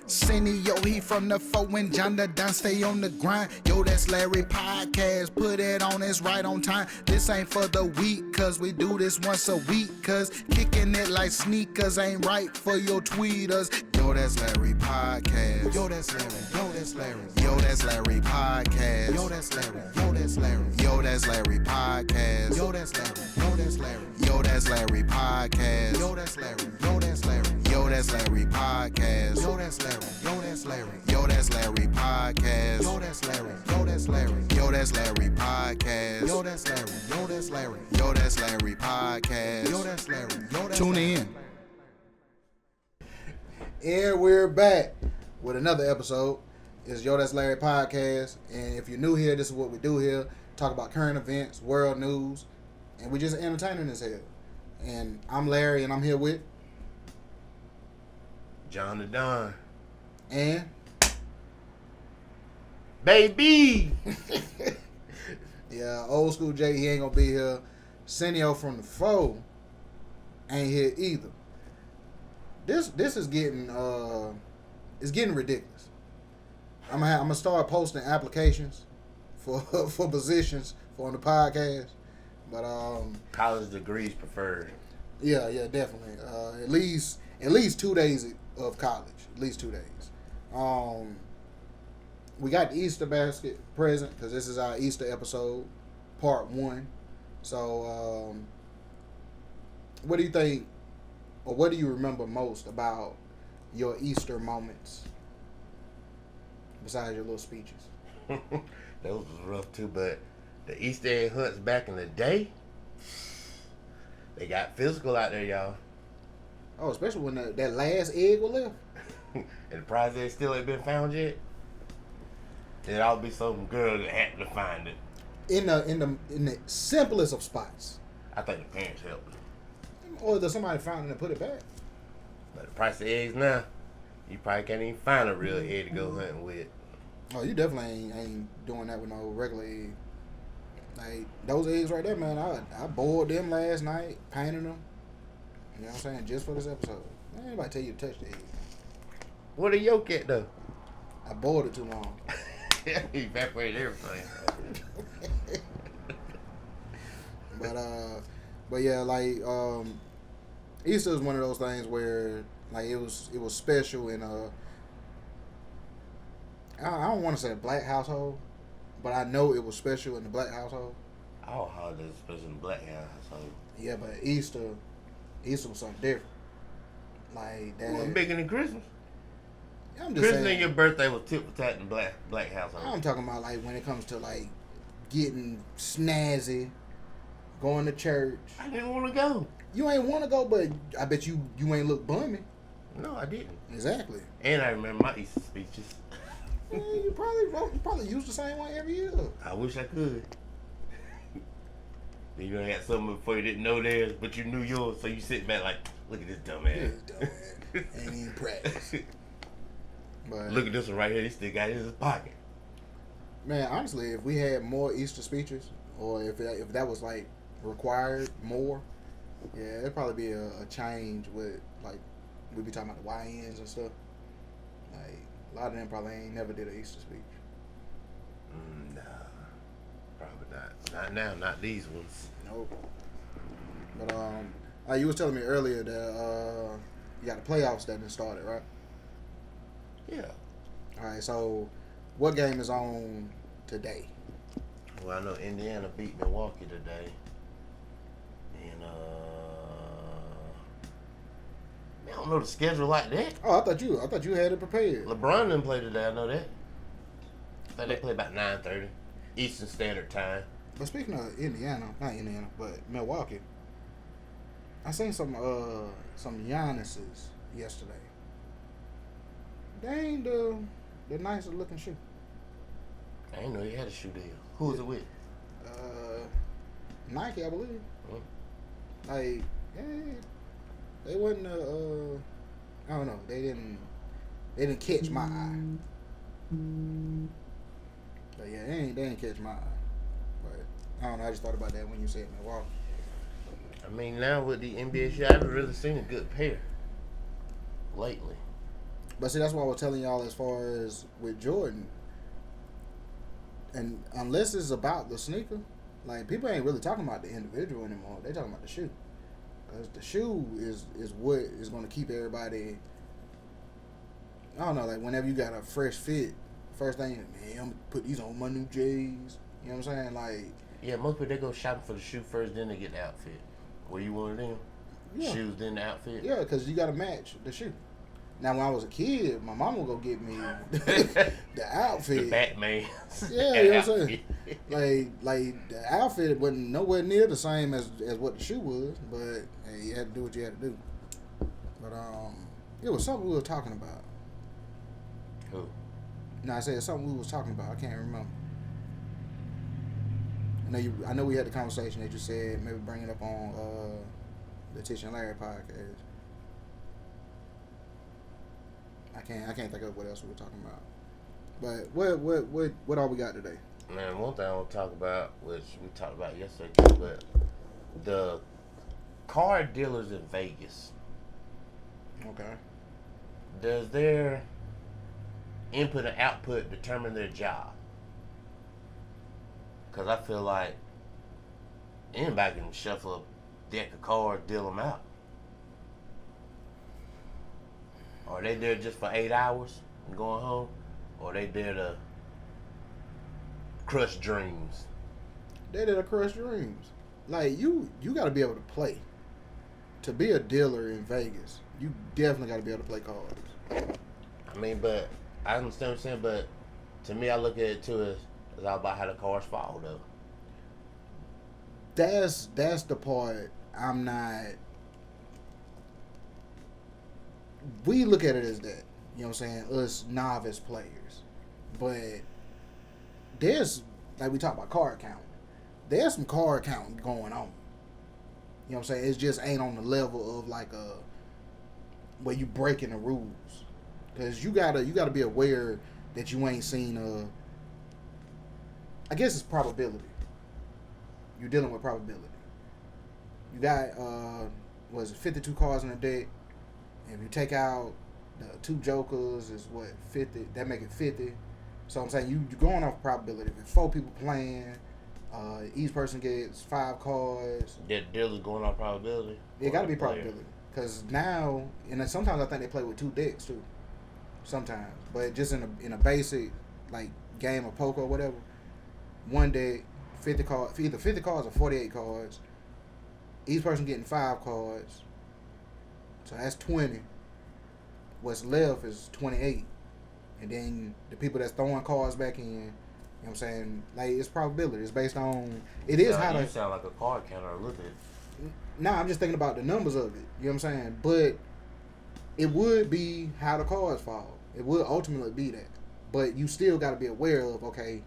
Senio, he from the foe when John the Don stay on the grind. Yo, that's Larry Podcast. Put it on, it's right on time. This ain't for the week, cause we do this once a week. Cause kicking it like sneakers ain't right for your tweeters. Yo, that's Larry Podcast. Yo, that's Larry. Yo, that's Larry. Yo, that's Larry Podcast. Yo, that's Larry. Yo, that's Larry. Yo, that's Larry Podcast. Yo, that's Larry. Yo, that's Larry. Yo, that's Larry Podcast. Yo, that's Larry. Yo, that's Larry. Yo, that's Larry Podcast. Yo, that's Larry. Yo, that's Larry. Yo, that's Larry Podcast. Yo, that's Larry. Yo, that's Larry. Yo, that's Larry Podcast. Yo, that's Larry. Yo, that's Larry. Yo, that's Larry Podcast. Yo, that's Larry. Yo, that's Tune in. And we're back with another episode. It's Yo, That's Larry Podcast. And if you're new here, this is what we do here. Talk about current events, world news, and we just entertaining as hell. And I'm Larry, and I'm here with John the Don. And baby. Yeah, old school Jay, he ain't gonna be here. Senio from the foe ain't here either. This is getting it's getting ridiculous. I'm gonna start posting applications for positions on the podcast, but college degrees preferred. Yeah, definitely. At least 2 days of college. At least 2 days. We got the Easter basket present because this is our Easter episode, part 1. So, what do you think, or what do you remember most about your Easter moments, besides your little speeches? Those was rough too, but the Easter egg hunts back in the day, they got physical out there, y'all. Oh, especially when that last egg was left. And the prize egg still ain't been found yet. There'd all be some girl that happened to find it. In the simplest of spots. I think the parents helped. Or does somebody found it and put it back? But the price of eggs now, you probably can't even find a real egg to go hunting with. Oh, you definitely ain't doing that with no regular egg. Like, those eggs right there, man, I boiled them last night, painted them. You know what I'm saying? Just for this episode. Man, anybody tell you to touch the egg. Where the yolk at, though? I boiled it too long. He evaporated everything. But yeah, like, Easter is one of those things where, like, it was special in I don't want to say a black household, but I know it was special in the black household. All holidays, especially in the black household. Yeah, but Easter was something different. Like that. Well, bigger than Christmas. I'm just Christmas saying, and your birthday was tip for tat in the black household. I'm talking about like when it comes to like getting snazzy, going to church. I didn't want to go. You ain't want to go, but I bet you ain't look bummy. No, I didn't. Exactly. And I remember my Easter speeches. Yeah, you probably use the same one every year. I wish I could. You done had something before you didn't know theirs, but you knew yours, so you sit back like, look at this dumbass. Ain't even practice. But look at this one right here. He still got it in his pocket. Man, honestly, if we had more Easter speeches, or if that was like required more, yeah, it'd probably be a change with like we'd be talking about the YNs and stuff. Like a lot of them probably ain't never did an Easter speech. Nah, probably not. Not now. Not these ones. Nope. But you was telling me earlier that you got the playoffs that done started, right? Yeah. All right. So, what game is on today? Well, I know Indiana beat Milwaukee today, and I don't know the schedule like that. Oh, I thought you had it prepared. LeBron didn't play today. I know that. I think they play about 9:30 Eastern Standard Time. But speaking of not Indiana, but Milwaukee, I seen some Giannis's yesterday. They ain't the nicest looking shoe. I didn't know he had a shoe deal. Who was it with? Nike, I believe. Mm. Like, they wasn't. I don't know. They didn't catch my eye. But yeah, they didn't catch my eye. But I don't know. I just thought about that when you said Milwaukee. I mean, now with the NBA shit, I haven't really seen a good pair lately. But see, that's why I was telling y'all as far as with Jordan. And unless it's about the sneaker, like people ain't really talking about the individual anymore. They talking about the shoe. Because the shoe is what is going to keep everybody. I don't know, like whenever you got a fresh fit, first thing, man, I'm gonna put these on my new J's. You know what I'm saying? Like, Yeah, most people, they go shopping for the shoe first, then they get the outfit. Were you one of them? yeah, Shoes, then the outfit? yeah, because you got to match the shoe. Now, when I was a kid, my mom would go get me the outfit. The Batman. Yeah, you know what I'm saying? Like the outfit wasn't nowhere near the same as what the shoe was, but hey, you had to do what you had to do. But it was something we were talking about. Who? No, I said something we was talking about. I can't remember. I know we had the conversation that you said maybe bring it up on the Tish and Larry podcast. I can't think of what else we were talking about. But what all we got today? Man, one thing I want to talk about, which we talked about yesterday, too, but the car dealers in Vegas. Okay. Does their input and output determine their job? Because I feel like anybody can shuffle a deck of cards, deal them out. Are they there just for 8 hours and going home? Or they there to crush dreams? They did a crush dreams. Like you got to be able to play. To be a dealer in Vegas, you definitely got to be able to play cards. I mean, but I understand what you're saying, but to me, I look at it too as all about how the cars fall, though. That's the part I'm not. We look at it as that, you know what I'm saying? Us novice players, but there's like we talk about card counting. There's some card counting going on. You know what I'm saying? It just ain't on the level of like where you breaking the rules, because you gotta be aware that you ain't seen I guess it's probability. You're dealing with probability. You got 52 cards in a deck. If you take out the 2 jokers, is what 50. That make it 50. So I'm saying you're going off probability. If 4 people playing, each person gets 5 cards. That dealer's going off probability. It got to be probability, because now, and then sometimes I think they play with 2 decks too. Sometimes, but just in a basic like game of poker or whatever, one deck, 50 cards, either 50 cards or 48 cards. Each person getting 5 cards. So that's 20. What's left is 28. And then the people that's throwing cards back in, you know what I'm saying? Like, it's probability. It's based on... It is how to... You sound like a card counter a little bit. Nah, I'm just thinking about the numbers of it. You know what I'm saying? But it would be how the cards fall. It would ultimately be that. But you still got to be aware of, okay,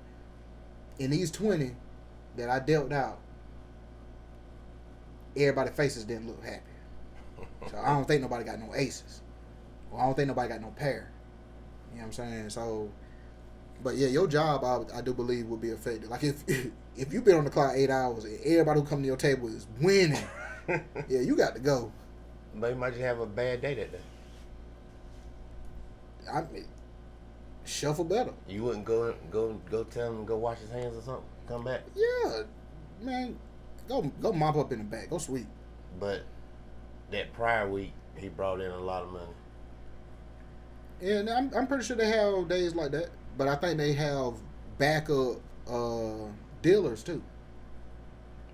in these 20 that I dealt out, everybody's faces didn't look happy. So I don't think nobody got no aces. Or I don't think nobody got no pair. You know what I'm saying? So, but yeah, your job, I do believe, would be affected. Like if you've been on the clock 8 hours and everybody who come to your table is winning, yeah, you got to go. But you might just have a bad day that day. I mean, shuffle better. You wouldn't go tell him to go wash his hands or something, come back? Yeah, man, go mop up in the back, go sweep. But that prior week, he brought in a lot of money. And I'm pretty sure they have days like that, but I think they have backup dealers too.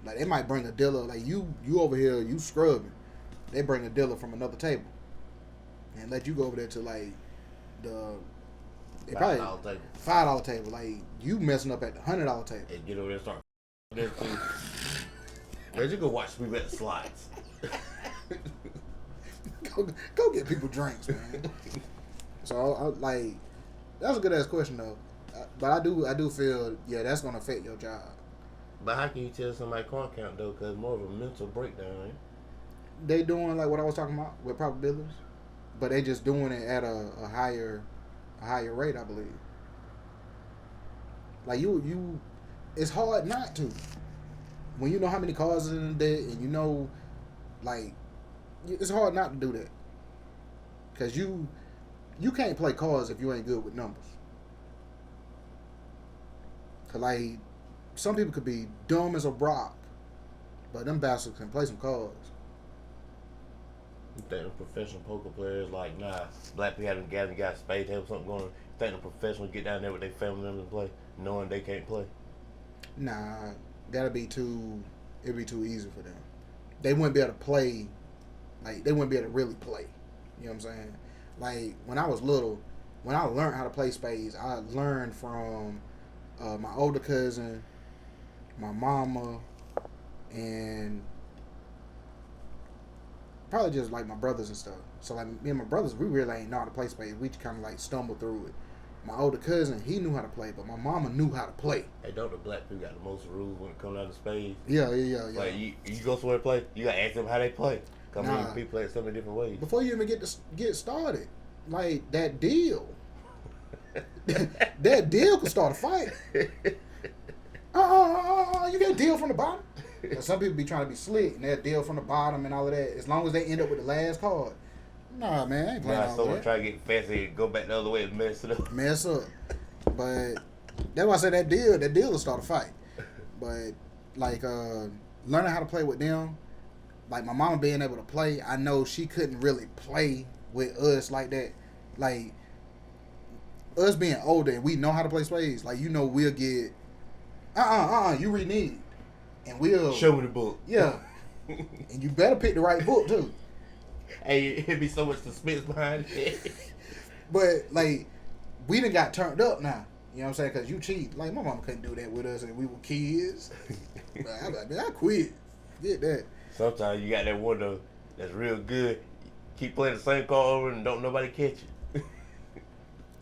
Like they might bring a dealer, like you over here, you scrubbing. They bring a dealer from another table and let you go over there to like $5 table. $5 table. Like you messing up at the $100 table. And get over there and start there too. Man, you go watch me at the slides. go get people drinks, man. So I like that's a good ass question though. But I do feel that's gonna affect your job. But how can you tell somebody card count though? Because more of a mental breakdown. Right? They doing like what I was talking about with probabilities, but they just doing it at a higher rate, I believe. Like you, it's hard not to. When you know how many cards is in the deck, and you know, like, it's hard not to do that. Cause you can't play cards if you ain't good with numbers. Cause like some people could be dumb as a rock, but them bastards can play some cards. You think the professional poker players like, nah, black people haven't got a spade table, something going on. You think the professionals get down there with their family members and play, knowing they can't play? Nah, it'd be too easy for them. They wouldn't be able to play, like, they wouldn't be able to really play. You know what I'm saying? Like, when I was little, when I learned how to play spades, I learned from my older cousin, my mama, and probably just, like, my brothers and stuff. So, like, me and my brothers, we really ain't know how to play spades. We kind of, like, stumbled through it. My older cousin, he knew how to play, but my mama knew how to play. Hey, don't the black people got the most rules when it comes down to spades? Yeah. Like, you go somewhere to play, you got to ask them how they play. Because Nah. people play it so many different ways. Before you even get started, like, that deal. That deal could start a fight. You get a deal from the bottom. Some people be trying to be slick and that deal from the bottom and all of that. As long as they end up with the last card. Nah, man, I ain't playing all someone that. try to get fancy and go back the other way and mess it up. Mess up. But that's why I say that deal will start a fight. But like learning how to play with them, like my mama being able to play, I know she couldn't really play with us like that. Like us being older and we know how to play spades, like we'll get you renege. And we'll show me the book. Yeah. And you better pick the right book too. Hey, it'd be so much suspense behind it. But like we done got turned up now. You know what I'm saying? Because you cheat. Like my mama couldn't do that with us and we were kids. I was like, man, I quit. Get that. Sometimes you got that window that's real good. Keep playing the same card over and don't nobody catch you.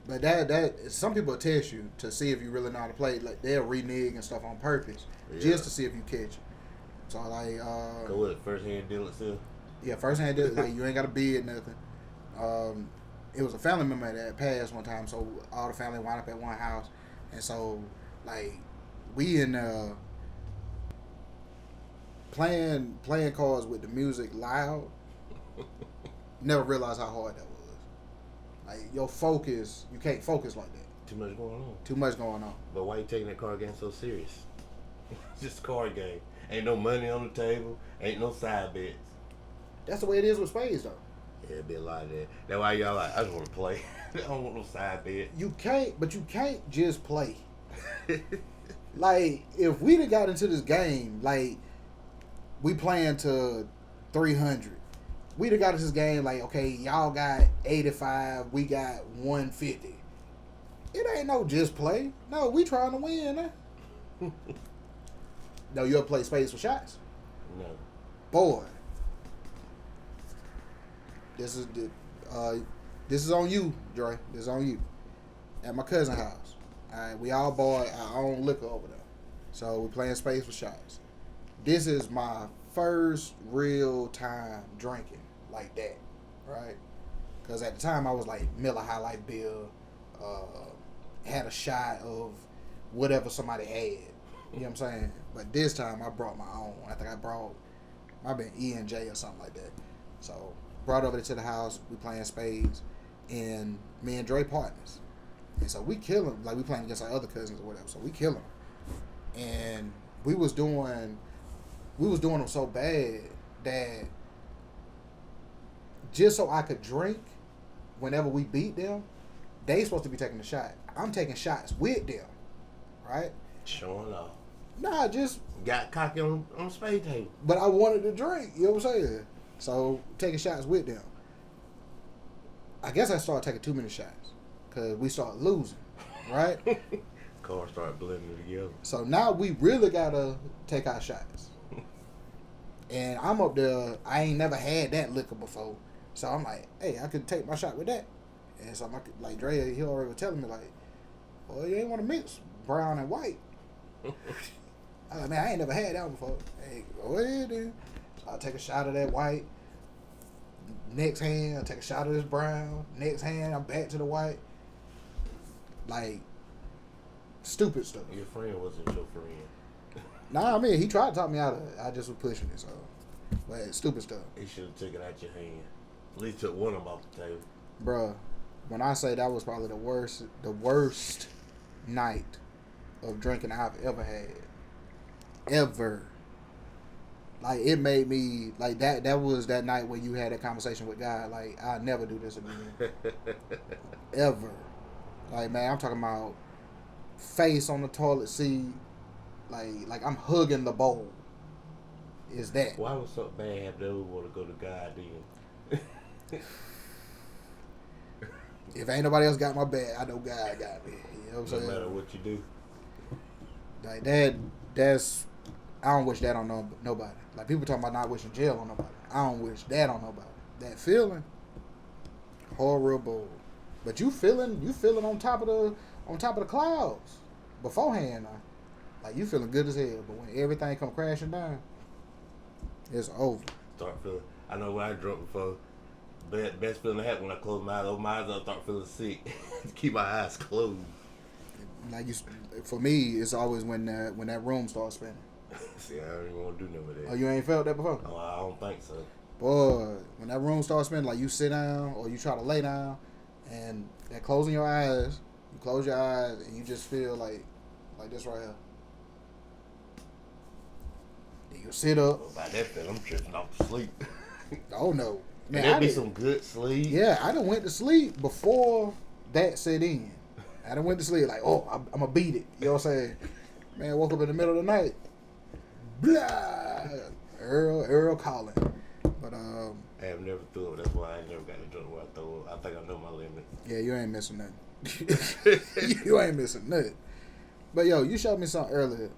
But that some people test you to see if you really know how to play. Like they'll renege and stuff on purpose just to see if you catch it. So like go with it, first hand deal itself. Yeah, first hand deal. Like you ain't got to bid nothing. It was a family member that passed one time, so all the family wound up at one house, and so like we in playing cards with the music loud. Never realized how hard that was. Like your focus, you can't focus like that. Too much going on. Too much going on. But why you taking that card game so serious? It's just a card game. Ain't no money on the table. Ain't no side bets. That's the way it is with spades, though. Yeah, it'd be a lot of that. That's why y'all like, I just want to play. I don't want no side bet. You can't just play. Like, if we'd have got into this game, like, we playing to 300. We'd have got into this game like, okay, y'all got 85, we got 150. It ain't no just play. No, we trying to win, huh? No, you ever play spades for shots? No. Boy. This is on you, Dre. This is on you. At my cousin's house. Alright, we all bought our own liquor over there. So we're playing spades for shots. This is my first real time drinking like that. Right? Because at the time I was like Miller High Life beer, had a shot of whatever somebody had. You know what I'm saying? But this time I brought my own. I think might have been E&J or something like that. So brought over to the house, we playing spades, and me and Dre partners. And so we kill him, like we playing against our other cousins or whatever. So we kill him. And we was doing them so bad that just so I could drink whenever we beat them, they supposed to be taking the shot. I'm taking shots with them. Right? Showing off. Nah, just got cocky on spade table. But I wanted to drink, you know what I'm saying? So taking shots with them. I guess I started taking too many shots because we started losing, right? Cars start blending together. So now we really gotta take our shots. And I'm up there. I ain't never had that liquor before, so I'm like, hey, I could take my shot with that. And so like Dre, he already was telling me like, well, you ain't want to mix brown and white. I like, man, I ain't never had that before. Hey, go ahead then. So I'll take a shot of that white. Next hand, I'll take a shot of this brown. Next hand, I'm back to the white. Like, stupid stuff. Your friend wasn't your friend. Nah, I mean, he tried to talk me out of it. I just was pushing it, so. But stupid stuff. He should have took it out your hand. At least took one of them off the table. Bruh, when I say that was probably the worst night of drinking I've ever had. Ever. Like, it made me, like, that was that night when you had that conversation with God. Like, I'll never do this again. Ever. Like, man, I'm talking about face on the toilet seat. Like I'm hugging the bowl. Is that. Why was something bad happen that we want to go to God then? If ain't nobody else got my back, I know God got me. You know what I'm saying? No matter what you do. Like, that's, I don't wish that on nobody. Like, people talking about not wishing jail on nobody. I don't wish that on nobody. That feeling, horrible. But you feeling on top of the clouds beforehand. Now. Like, you feeling good as hell. But when everything come crashing down, it's over. Start feeling. I know when I drunk before. Best feeling I had when I close my eyes. Open my eyes, I start feeling sick. Keep my eyes closed. Like, for me, it's always when that room starts spinning. See, I don't even want to do none of that. Oh, you ain't felt that before? Oh, I don't think so. Boy, when that room starts spinning, like, you sit down or you try to lay down, and that closing your eyes, you close your eyes, and you just feel like this right here. Then you sit up. Well, by that feeling, I'm drifting off to sleep. Oh no, Man, that'd be some good sleep. Yeah, I done went to sleep before that set in. I done went to sleep like, oh, I'm gonna beat it. You know what I'm saying? Man, woke up in the middle of the night. Blah. Earl calling. But I have never threw up. That's why I ain't never got to drunk where I throw up. I think I know my limit. Yeah, you ain't missing nothing. You ain't missing nothing. But yo, you showed me something earlier,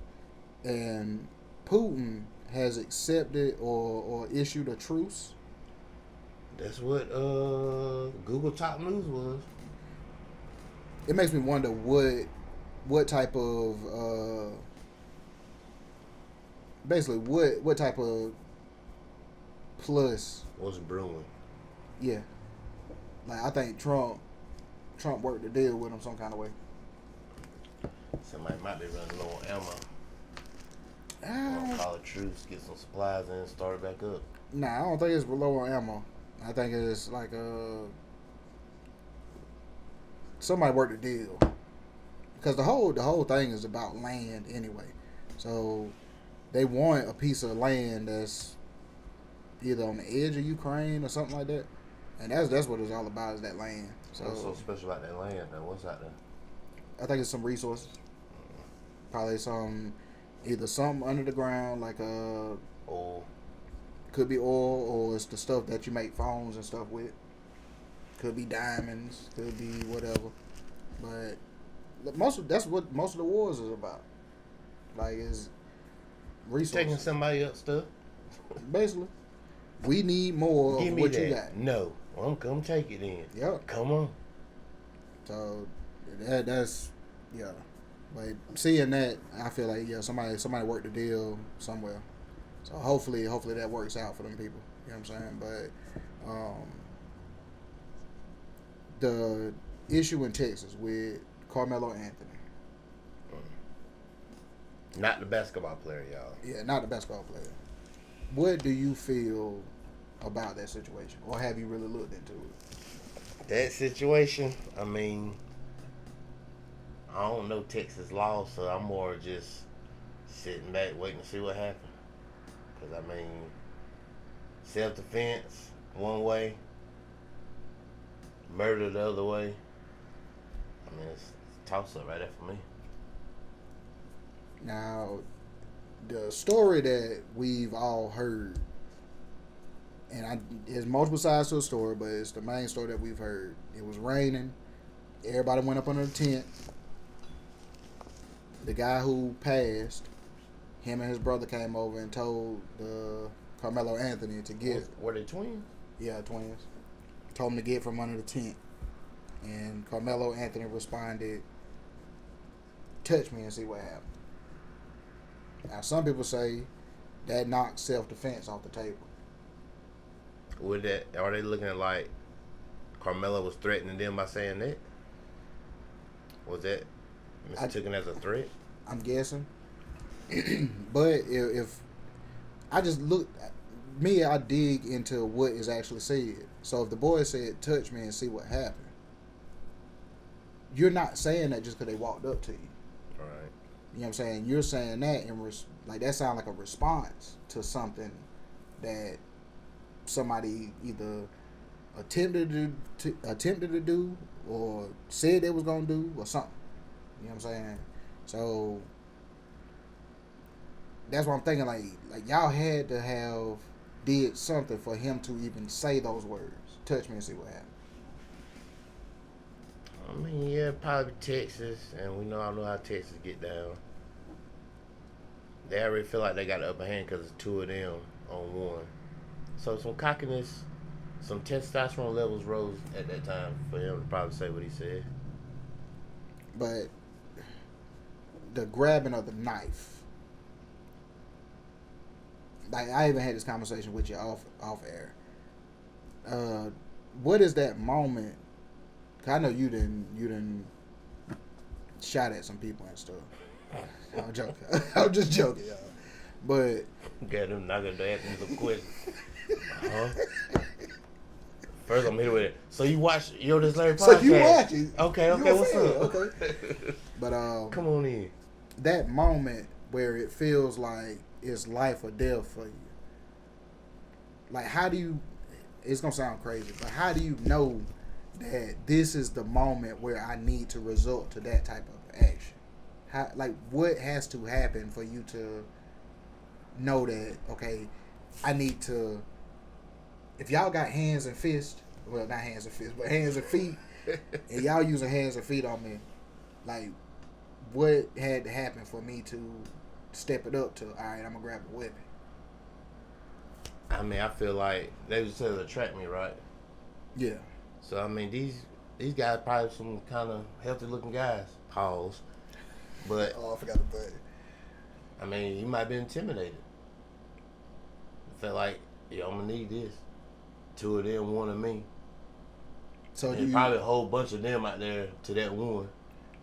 and Putin has accepted or issued a truce. That's what Google Top News was. It makes me wonder what type of basically what type of plus What's brewing? Yeah, like I think Trump worked the deal with him some kind of way. Somebody might be running low on ammo. I'll call it truce, get some supplies in, and start it back up. Nah, I don't think it's low on ammo. I think it's like somebody worked the deal, because the whole thing is about land anyway. So they want a piece of land that's either on the edge of Ukraine or something like that, and that's what it's all about, is that land. So what's so special about that land though? What's out there? I think it's some resources. Probably either something under the ground, like Oil. could be oil, or it's the stuff that you make phones and stuff with. Could be diamonds, could be whatever. But that's what most of the wars is about. Like, is resources. Taking somebody else's stuff. Basically, we need more Give of me what that. you got. No, well, come take it then. Yep. Come on. So that's yeah. But seeing that, I feel like somebody worked the deal somewhere. So hopefully that works out for them people. You know what I'm saying? But the issue in Texas with Karmelo Anthony. Not the basketball player, y'all. Yeah, not the basketball player. What do you feel about that situation, or have you really looked into it? That situation, I mean, I don't know Texas law, so I'm more just sitting back waiting to see what happens. Because, I mean, self-defense one way, murder the other way. I mean, it's a toss-up right there for me. Now, the story that we've all heard, and there's multiple sides to the story, but it's the main story that we've heard. It was raining. Everybody went up under the tent. The guy who passed, him and his brother came over and told Karmelo Anthony to get. Were they twins? Yeah, twins. Told him to get from under the tent. And Karmelo Anthony responded, touch me and see what happens. Now, some people say that knocks self-defense off the table. Are they looking at like Karmelo was threatening them by saying that? Was that mistaken as a threat? I'm guessing. But if I just look, I dig into what is actually said. So if the boy said, touch me and see what happened, you're not saying that just because they walked up to you. Right. You know what I'm saying? You're saying that like that sounds like a response to something that somebody either attempted to do or said they was gonna do or something. You know what I'm saying? So that's what I'm thinking. Like y'all had to have did something for him to even say those words. Touch me and see what happens. I mean, yeah, probably Texas, and we know I know how Texas get down. They already feel like they got the upper hand because it's two of them on one. So some cockiness, some testosterone levels rose at that time for him to probably say what he said. But the grabbing of the knife, like I even had this conversation with you off air. What is that moment? 'Cause I know you didn't shot at some people and stuff. I'm joking. I'm just joking, y'all. But Get him not gonna ask me some questions. First, I'm here with it. So you watch This Larry podcast? so you watch it? Okay, You what's fan, up? Okay. But Come on in. that moment where it feels like it's life or death for you. Like, how do you? It's gonna sound crazy, but how do you know that this is the moment where I need to resort to that type of action? How, like, what has to happen for you to know that, okay, I need to, if y'all got hands and fists, well, not hands and fists, but hands and feet, and y'all using hands and feet on me, like, what had to happen for me to step it up to, all right, I'm going to grab a weapon? I mean, I feel like they just said to attract me, right? Yeah. So, I mean, these guys probably some kind of healthy-looking guys. Pause. But, Oh, I forgot the button. I mean, you might be intimidated. I felt like, yeah, I'm going to need this. Two of them, one of me. So and probably a whole bunch of them out there to that one.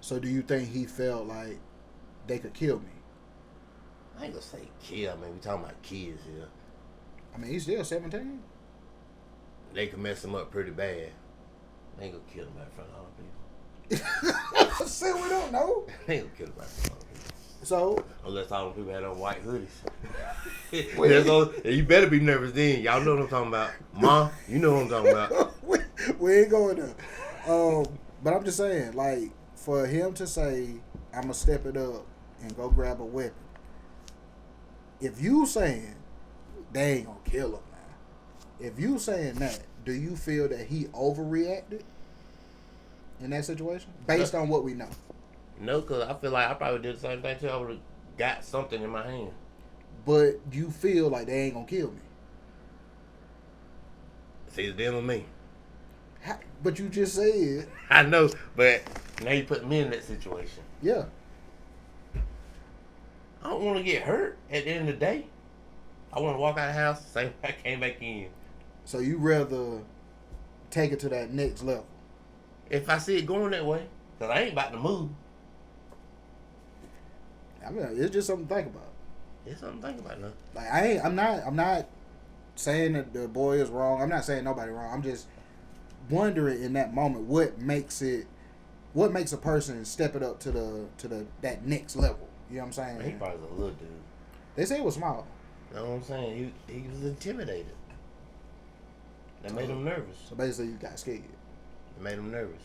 So do you think he felt like they could kill me? I ain't going to say kill. I mean, we talking about kids here. I mean, he's still 17. They could mess him up pretty bad. They ain't going to kill him in front of all the people. See, we don't know. They ain't going to kill him in front of all the people. So, unless all the people had on white hoodies. You better be nervous then. Y'all know what I'm talking about. Ma, you know what I'm talking about. we ain't going there. But I'm just saying, like, for him to say, I'm going to step it up and go grab a weapon. If you saying, they ain't going to kill him now. If you saying that, do you feel that he overreacted in that situation? Based on what we know. No, because I feel like I probably did the same thing too. I would have got something in my hand. But you feel like they ain't going to kill me. It's either them or me. But you just said. I know, but now you put me in that situation. Yeah. I don't want to get hurt at the end of the day. I want to walk out of the house, same way I came back in. So you rather take it to that next level? If I see it going that way, because I ain't about to move. I mean, it's just something to think about. It's something to think about now. Like I'm not saying that the boy is wrong. I'm not saying nobody wrong. I'm just wondering in that moment what makes a person step it up to that next level. You know what I'm saying? He probably was a little dude. They say it was small. You know what I'm saying? He was intimidated. That made him nervous. So basically, you got scared. It made him nervous.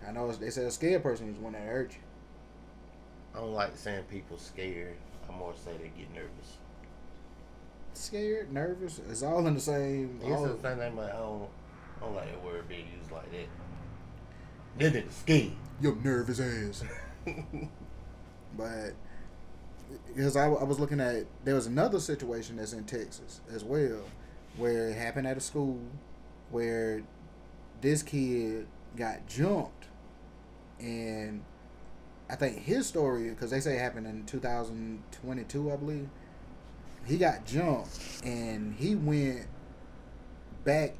I know they said a scared person is one that hurt you. I don't like saying people scared. I more say they get nervous. Scared, nervous, it's all in the same. It's the same thing, but I don't like that word being used like that. That nigga scared. Your nervous ass. But because I was looking at, there was another situation that's in Texas as well, where it happened at a school, where this kid got jumped, and I think his story, because they say it happened in 2022, I believe. He got jumped, and he went back,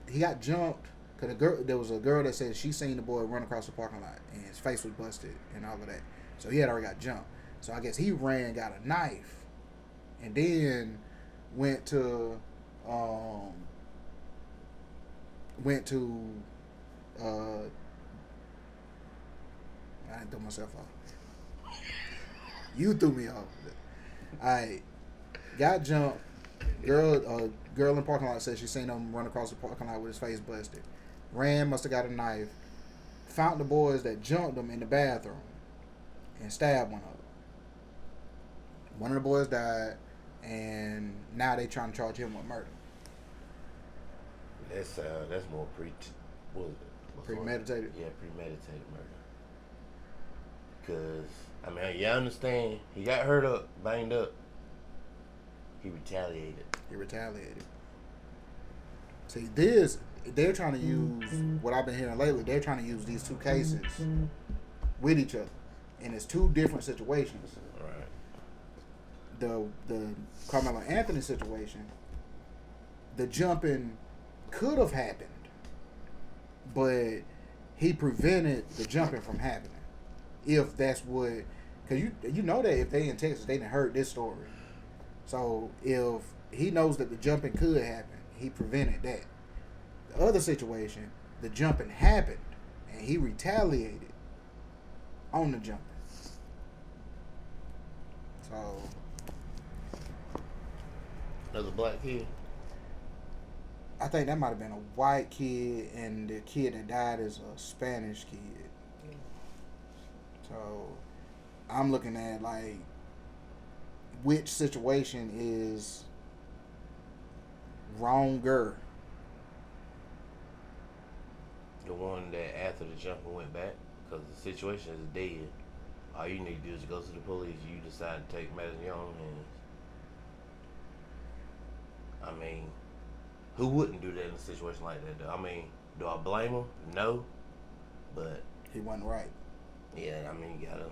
he got jumped, because there was a girl that said she seen the boy run across the parking lot, and his face was busted, and all of that. So he had already got jumped. So I guess he ran, got a knife, and then went to I didn't throw myself off. You threw me off. I got jumped. Girl in the parking lot said she seen him run across the parking lot with his face busted. Ran, must have got a knife. Found the boys that jumped him in the bathroom and stabbed one of them. One of the boys died, and now they trying to charge him with murder. That's more Premeditated? Yeah, premeditated murder. Cause I mean, you understand, he got hurt up, banged up. He retaliated. See, they're trying to use what I've been hearing lately. They're trying to use these two cases with each other, and it's two different situations. Right. The Karmelo Anthony situation, the jumping could have happened, but he prevented the jumping from happening. If that's what, because you know that if they in Texas, they didn't heard this story. So if he knows that the jumping could happen, he prevented that. The other situation, the jumping happened, and he retaliated on the jumping. So Another black kid. I think that might have been a white kid, and the kid that died is a Spanish kid. So I'm looking at like which situation is wronger. The one that after the jumper went back, because the situation is dead. All you need to do is go to the police. You decide to take matters in your own hands. I mean, who wouldn't do that in a situation like that, though? I mean, do I blame him? No. But He wasn't right. yeah, I mean, you gotta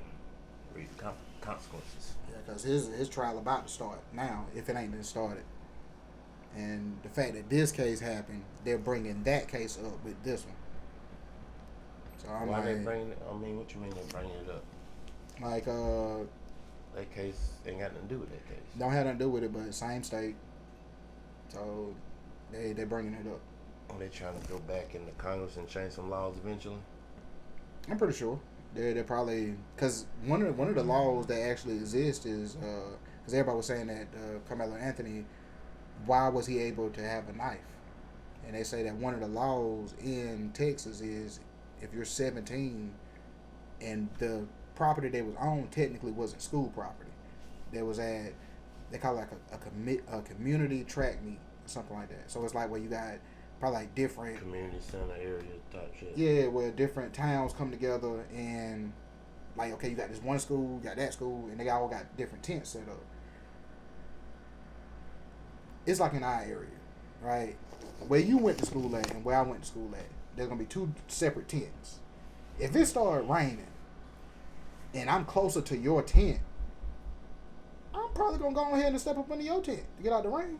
read the consequences. Yeah, because his trial about to start now, if it ain't been started. And the fact that this case happened, they're bringing that case up with this one. So I'm Why they like, bringing it? I mean, what you mean they bringing it up? like That case ain't got nothing to do with that case. don't have nothing to do with it, but same state. So they bringing it up. Are they trying to go back into Congress and change some laws eventually? I'm pretty sure they're probably, because one of the laws that actually exist is because everybody was saying that Karmelo Anthony, why was he able to have a knife? And they say that one of the laws in Texas is if you're 17 and the property they was on technically wasn't school property, there was at, they call it like a community track meet or something like that. So it's like where you got probably like different Community center area type shit. yeah, where different towns come together and like, okay, you got this one school, you got that school, and they all got different tents set up. It's like in our area, right? Where you went to school at and where I went to school at, there's gonna be two separate tents. If it started raining and I'm closer to your tent, I'm probably gonna go ahead and step up into your tent to get out the rain.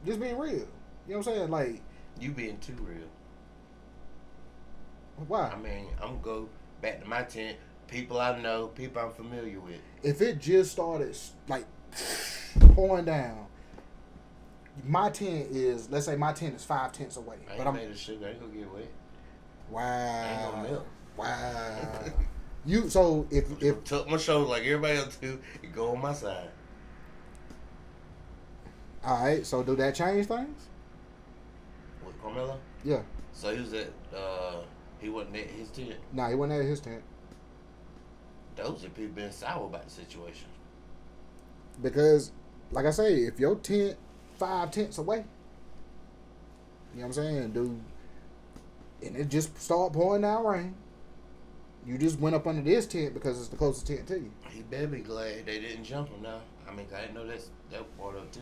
Just being real. You know what I'm saying? Like, You being too real. why? I mean, I'm gonna go back to my tent. People I know, people I'm familiar with. If it just started like pouring down, my tent is, let's say my tent is 5 tents away. I But ain't made of sugar. I ain't gonna get wet. Ain't wow, no milk. wow. You so if Tuck my shoulder like everybody else do and go on my side. all right, so do that change things? With Carmelo? Yeah. So he was at he wasn't at his tent. Nah, he wasn't at his tent Those are people being sour about the situation. because, like I say, if your tent 5 tents away, you know what I'm saying, dude, and it just start pouring down rain. You just went up under this tent because it's the closest tent to you. He better be glad they didn't jump him now. I mean, I didn't know that part of it too.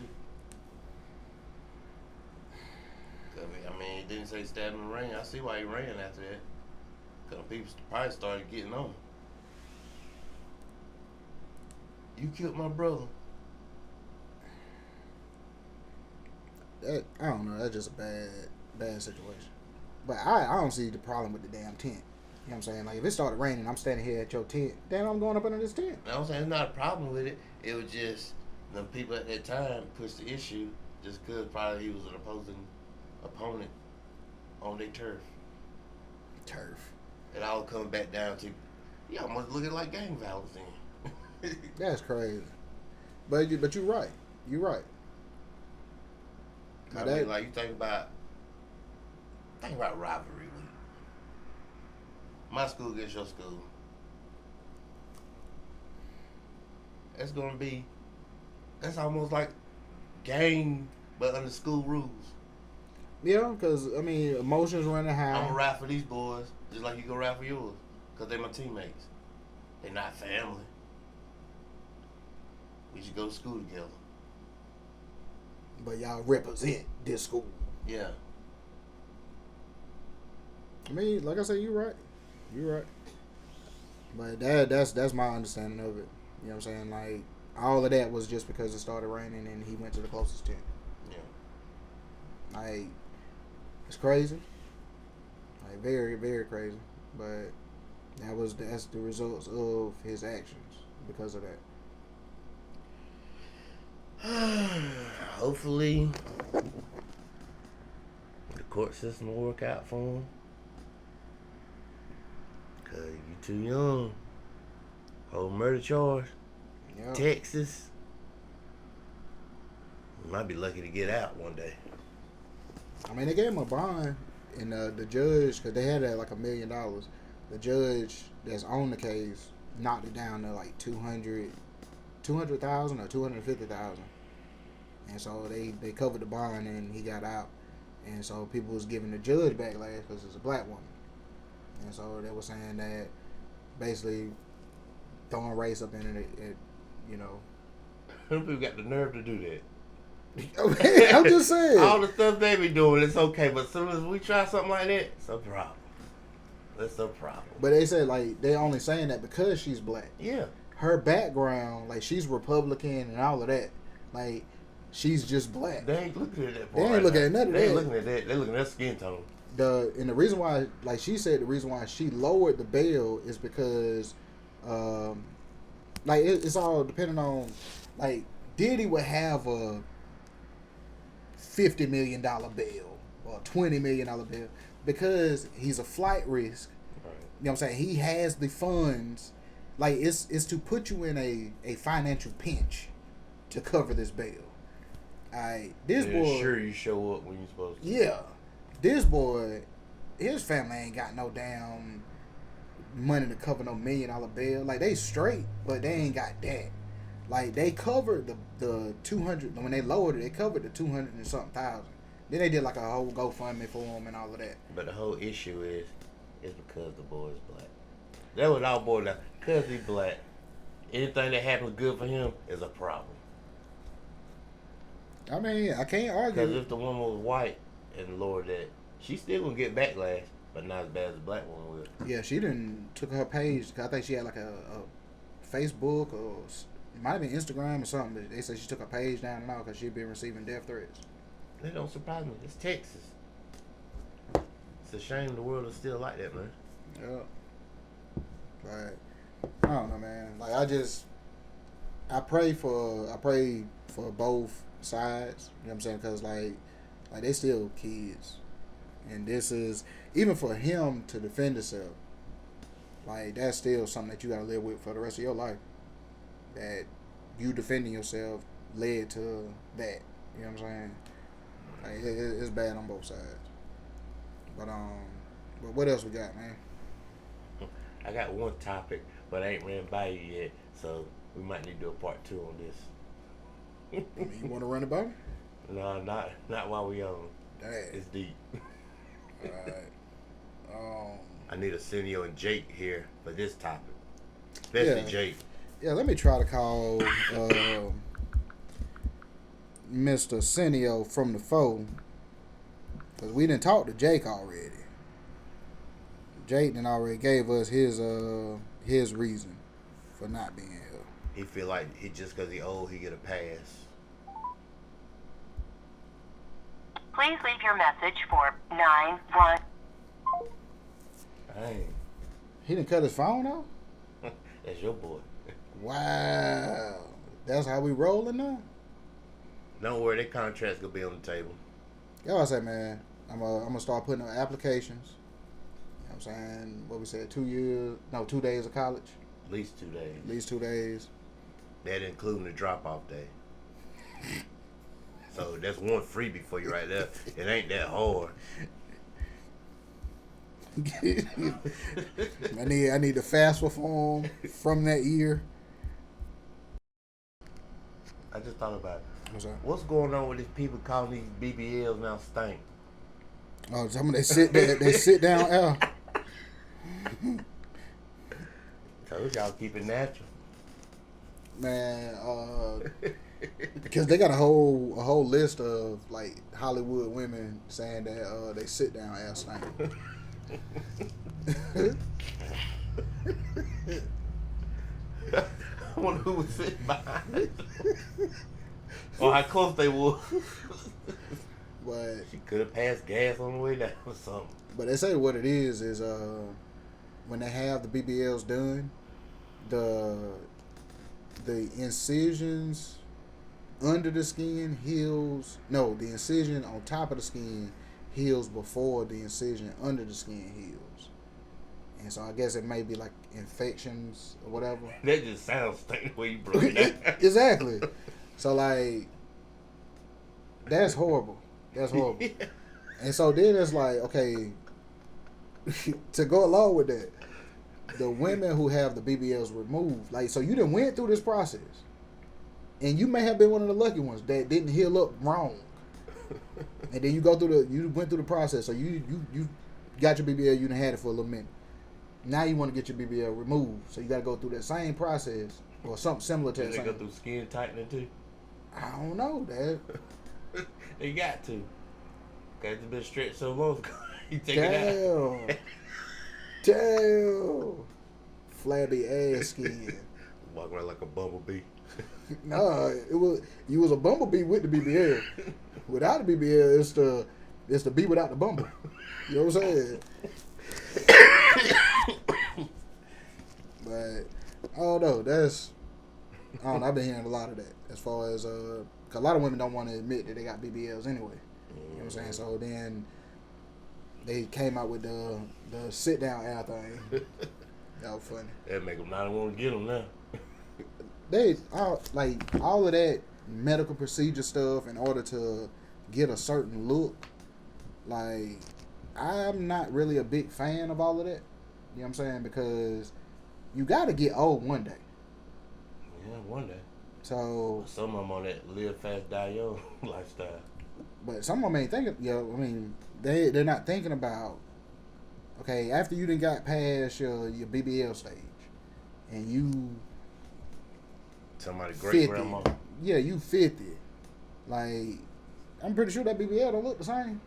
'Cause, I mean, it didn't say stab in the rain. I see why he ran after that. Because people probably started getting on him. You killed my brother. That, I don't know. That's just a bad situation. But I don't see the problem with the damn tent. You know what I'm saying? Like, if it started raining, I'm standing here at your tent, then I'm going up under this tent. I'm saying it's not a problem with it. It was just the people at that time pushed the issue just because probably he was an opposing opponent on their turf. Turf. it all comes back down to, you almost looking like gang violence then. That's crazy. But you're right. You're right. I mean, like, you think about rivalry week. My school against your school. That's almost like gang, but under school rules. Yeah, because, I mean, emotions running high. I'm going to ride for these boys just like you go ride for yours. Because they're my teammates. They're not family. We should go to school together. But y'all represent this school. Yeah. I mean, like I said, you're right. You're right. But that's my understanding of it. You know what I'm saying? Like, all of that was just because it started raining and he went to the closest tent. Yeah. Like, it's crazy. Like, very, very crazy. But that's the results of his actions because of that. Hopefully, the court system will work out for him. Cause you too young. Hold murder charge. Yep. Texas. You might be lucky to get out one day. I mean, they gave him a bond, and the judge, because they had like $1 million. The judge that's on the case knocked it down to like 200,000 or 250,000, and so they covered the bond and he got out, and so people was giving the judge backlash because it's a black woman, and so they were saying that basically throwing race up in it, you know. People got the nerve to do that. I'm just saying. All the stuff they be doing, it's okay, but as soon as we try something like that, it's a problem. It's a problem. But they said like they only saying that because she's black. Yeah. Her background, like she's Republican and all of that. Like she's just black. They ain't looking at that part. They ain't looking at none of that. They ain't looking at that. They looking at skin tone. The reason why, like she said, the reason why she lowered the bail is because, like it's all depending on, like Diddy would have a $50 million bail or $20 million bail because he's a flight risk. Right. You know what I'm saying? He has the funds. Like it's to put you in a financial pinch to cover this bail. This boy. Sure, you show up when you're supposed to. Yeah, this boy, his family ain't got no damn money to cover no $1 million bail. Like they straight, but they ain't got that. Like they covered the 200 when they lowered it. They covered the 200 and something thousand. Then they did like a whole GoFundMe for him and all of that. But the whole issue is because the boy is black. That was our boy now. Because he's black, anything that happens good for him is a problem. I mean, I can't argue. Because if the woman was white and lowered that, she still gonna get backlash, but not as bad as the black woman will. Yeah, she didn't took her page. I think she had like a Facebook or it might have been Instagram or something. But they said she took her page down and all because she'd been receiving death threats. That don't surprise me. It's Texas. It's a shame the world is still like that, man. Yeah. Like, I don't know, man. Like, I pray for both sides. You know what I'm saying? Because like they still kids, and this is even for him to defend himself. Like that's still something that you gotta live with for the rest of your life. That you defending yourself led to that. You know what I'm saying? Like it's bad on both sides. But what else we got, man? I got one topic, but I ain't ran by you yet, so we might need to do a part 2 on this. I mean, you want to run it by me? No, not while we on. Dang. It's deep. Alright. I need Arsenio and Jake here for this topic, especially Jake. Yeah, let me try to call Mr. Arsenio from the phone because we didn't talk to Jake already. Jake then already gave us his reason for not being here. He feel like he just because he old, he get a pass. Please leave your message for 91. Dang. He didn't cut his phone off? That's your boy. Wow. That's how we rolling now? Don't worry, their contract's gonna be on the table. Yeah, I say, man, I'm gonna start putting on applications. what I'm saying? What we said, 2 days of college? At least 2 days. At least 2 days. That including the drop-off day. So that's one freebie for you right there. It ain't that hard. I need the FAFSA form from that year. I just thought about it. What's that? What's going on with these people calling these BBLs now stink? Oh, some of they sit there, they sit down out. Told y'all keep it natural. Man, because they got a whole list of like Hollywood women saying that they sit down ass stink. I wonder who was sitting behind. Or how close they were. But She could have passed gas on the way down or something. But they say what it is when they have the BBLs done, the incisions under the skin heals. No, the incision on top of the skin heals before the incision under the skin heals. And so I guess it may be like infections or whatever. That just sounds stink the way you broke it down. Exactly. So like, that's horrible. That's horrible. Yeah. And so then it's like, okay, to go along with that, the women who have the BBLs removed, like, so you done went through this process, and you may have been one of the lucky ones that didn't heal up wrong, and then you went through the process, so you got your BBL, you done had it for a little minute. Now you want to get your BBL removed, so you got to go through that same process or something similar to Did that. they go through skin tightening too? I don't know, Dad. They got to. Cause it's been stretched so long ago. You take Damn. it out. Damn. Flabby ass skin. Walk around like a bumblebee. Nah, you was a bumblebee with the BBL. Without the BBL, it's the bee without the bumble. You know what I'm saying? But I don't know. I've been hearing a lot of that as far as 'cause a lot of women don't want to admit that they got BBLs anyway. You know what I'm saying? So then they came out with the sit down air thing. That was funny. That make them not want to get them now. They all of that medical procedure stuff in order to get a certain look. Like, I'm not really a big fan of all of that. You know what I'm saying? Because you got to get old one day. Yeah, one day. So Some of them on that live fast, die young lifestyle. but some of them ain't thinking. They're not thinking about. Okay, after you done got past your BBL stage, and you Somebody great 50. grandma. Yeah, you 50. Like, I'm pretty sure that BBL don't look the same.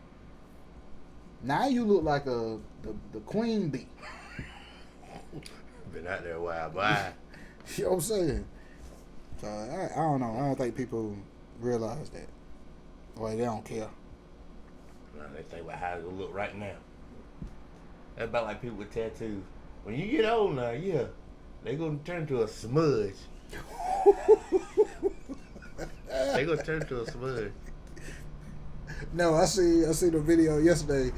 Now you look like the queen bee. Been out there a while, bye. You know what I'm saying? So I don't know. I don't think people realize that. Or they don't care. Nah, they think about how it look right now. That's about like people with tattoos. When you get old now, yeah, they gonna turn to a smudge. They gonna turn to a smudge. No, I see the video yesterday.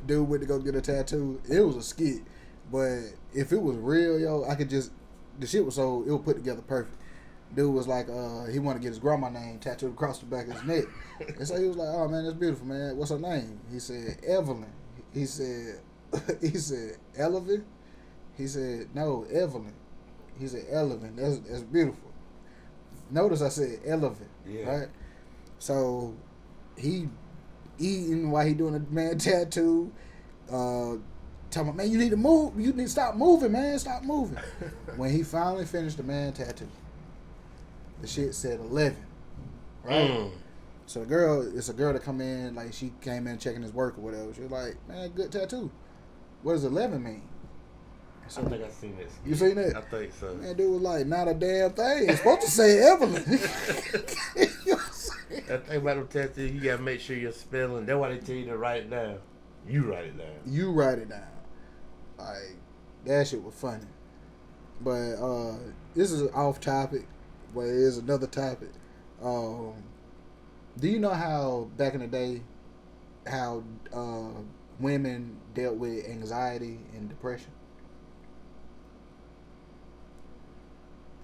Dude went to go get a tattoo. It was a skit, but if it was real, yo, the shit was so it was put together perfect. Dude was like, he wanted to get his grandma name tattooed across the back of his neck, and so he was like, "Oh man, that's beautiful, man. What's her name?" He said, "Evelyn." He said, "Evelyn." He said, "No, Evelyn." He said, "Evelyn. That's beautiful." Notice I said Evelyn, Yeah. right? So he eating while he doing a man tattoo. Talking about, man, you need to move. You need to stop moving, man. Stop moving. When he finally finished the man tattoo, the shit said 11. Right? Mm. So it's a girl that come in, like she came in checking his work or whatever. She was like, man, good tattoo. What does 11 mean? So, I think I seen this. you seen that? I think so. Man, dude was like, not a damn thing. It's supposed to say Evelyn. You know what I'm saying? That thing about them tattoos, you gotta make sure you're spelling. That's why they tell you to write it down. You write it down. You write it down. Like, that shit was funny. But this is off topic, but it is another topic. Do you know how back in the day, how women dealt with anxiety and depression?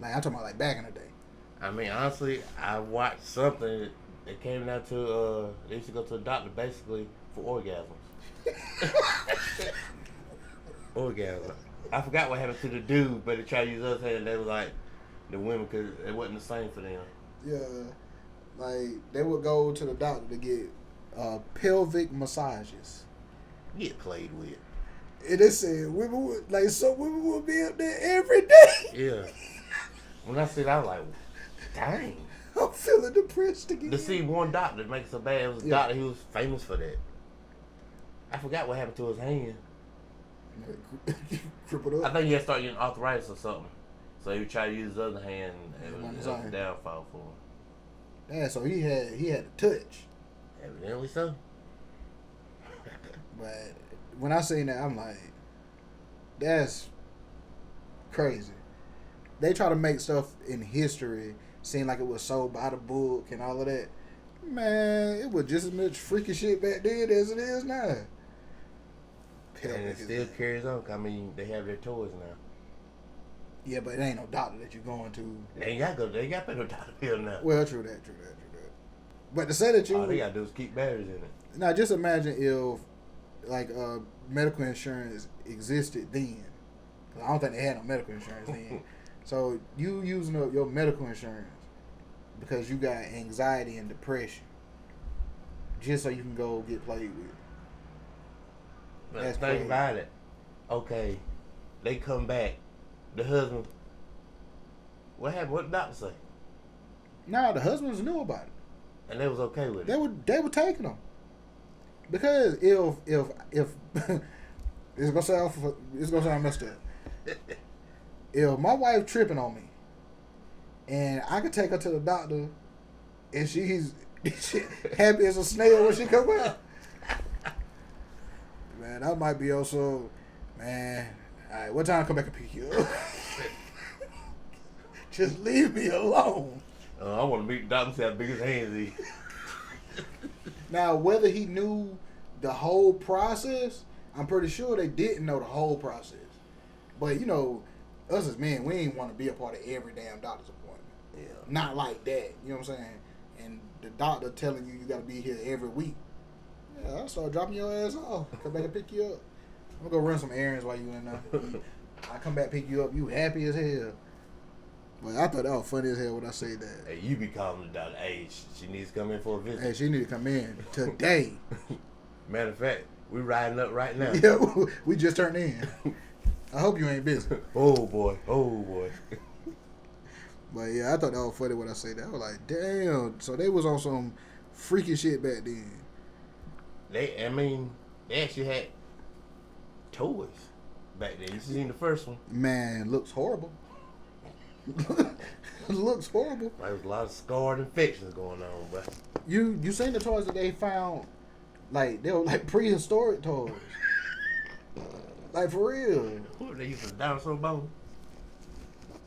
Like I'm talking about like back in the day. I mean, honestly, I watched something that came down to they used to go to a doctor basically for orgasms. Orgasm. I forgot what happened to the dude, but they tried to use us hand. They was like the women because it wasn't the same for them. Yeah, like they would go to the doctor to get pelvic massages. Get played with. And they said women would some women would be up there every day. Yeah. When I said, I was like, dang. I'm feeling depressed again. To see one doctor that makes it so bad, it was a doctor who was famous for that. I forgot what happened to his hand. Crippled I up. think he had started getting arthritis or something. So he would try to use his other hand, and it was a downfall for him. Yeah, so he had to touch. Evidently so. But when I seen that, I'm like, that's crazy. They try to make stuff in history seem like it was so by the book and all of that. Man, it was just as much freaky shit back then as it is now. And it still carries on. I mean, they have their toys now. Yeah, but it ain't no doctor that you're going to. They ain't got to go. They got to pay no doctor bill now. Well, true that. But to say that you... All they got to do is keep batteries in it. Now, just imagine if, like, medical insurance existed then. I don't think they had no medical insurance then. So, you using up your medical insurance because you got anxiety and depression just so you can go get played with. But That's think crazy. about it. Okay, they come back. The husband. What happened? What did the doctor say? Nah, the husbands knew about it. And they was okay with it. They were taking them because if it's gonna sound messed up. If my wife tripping on me, and I could take her to the doctor, and she's happy as a snail when she come out, man, I might be also, man. All right, what time I come back and pick you up? Just leave me alone. I want to meet the doctor and see how big his hands is. Now, whether he knew the whole process, I'm pretty sure they didn't know the whole process. But, you know, us as men, we ain't want to be a part of every damn doctor's appointment. Yeah. Not like that. You know what I'm saying? And the doctor telling you got to be here every week. Yeah, I'll start dropping your ass off. Come back and pick you up. I'm going to go run some errands while you in there. I come back, pick you up. You happy as hell. Well, I thought that was funny as hell when I say that. Hey, you be calling the doctor. Hey, she needs to come in for a visit. Hey, she need to come in today. Matter of fact, we riding up right now. Yeah, we just turned in. I hope you ain't busy. Oh boy. But yeah, I thought that was funny when I say that. I was like, damn. So they was on some freaky shit back then. They actually had toys back then. You seen the first one? Man, looks horrible. Looks horrible. There was a lot of scarred infections going on, but You seen the toys that they found? Like they were like prehistoric toys. Like for real. what they used to dinosaur bone?